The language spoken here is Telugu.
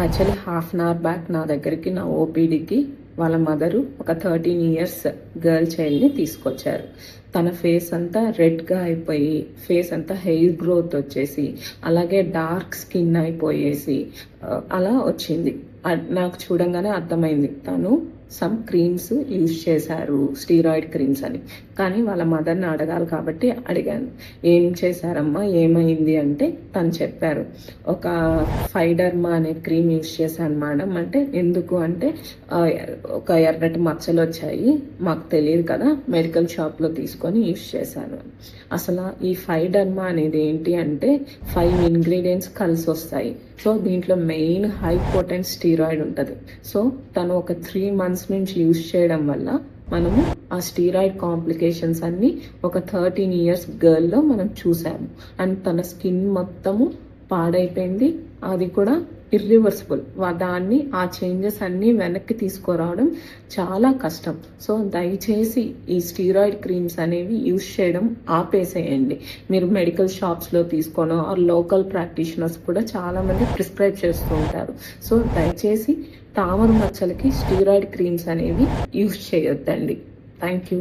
Actually half an hour back నా దగ్గరికి నా ఓపీడీకి వాళ్ళ మదరు ఒక 13 ఇయర్స్ గర్ల్ చైల్డ్ని తీసుకొచ్చారు. తన ఫేస్ అంతా రెడ్గా అయిపోయి, ఫేస్ అంతా హెయిర్ గ్రోత్ వచ్చేసి, అలాగే డార్క్ స్కిన్ అయిపోయేసి అలా వచ్చింది. నాకు చూడంగానే అర్థమైంది తను సమ్ క్రీమ్స్ యూజ్ చేశారు, స్టీరాయిడ్ క్రీమ్స్ అని. కానీ వాళ్ళ మదర్ని అడగాలి కాబట్టి అడిగాను, ఏం చేశారమ్మా, ఏమైంది అంటే తను చెప్పారు, ఒక ఫైడర్మా అనే క్రీమ్ యూజ్ చేశాను మేడం. అంటే ఎందుకు అంటే ఒక ఎర్రటి మచ్చలు వచ్చాయి, మాకు తెలియదు కదా, మెడికల్ షాప్లో తీసుకొని యూజ్ చేశాను. అసలు ఈ ఫైడర్మా అనేది ఏంటి అంటే 5 ఇంగ్రీడియంట్స్ కలిసి వస్తాయి. సో దీంట్లో మెయిన్ హై పోటెంట్ స్టీరాయిడ్ ఉంటుంది. సో తను ఒక 3 months నుంచి యూజ్ చేయడం వల్ల మనము ఆ స్టీరాయిడ్ కాంప్లికేషన్స్ అన్ని ఒక 13 ఇయర్స్ గర్ల్లో మనం చూసాము. అండ్ తన స్కిన్ మొత్తము పాడైపోయింది, అది కూడా ఇర్రివర్సిబుల్. దాన్ని ఆ చేంజెస్ అన్నీ వెనక్కి తీసుకురావడం చాలా కష్టం. సో దయచేసి ఈ స్టీరాయిడ్ క్రీమ్స్ అనేవి యూజ్ చేయడం ఆపేసేయండి. మీరు మెడికల్ షాప్స్లో తీసుకోనో ఆర్ లోకల్ ప్రాక్టీషనర్స్ కూడా చాలామంది ప్రిస్క్రైబ్ చేస్తూ ఉంటారు. సో దయచేసి తామర మచ్చలకి స్టీరాయిడ్ క్రీమ్స్ అనేవి యూజ్ చేయొద్దండి. Thank you.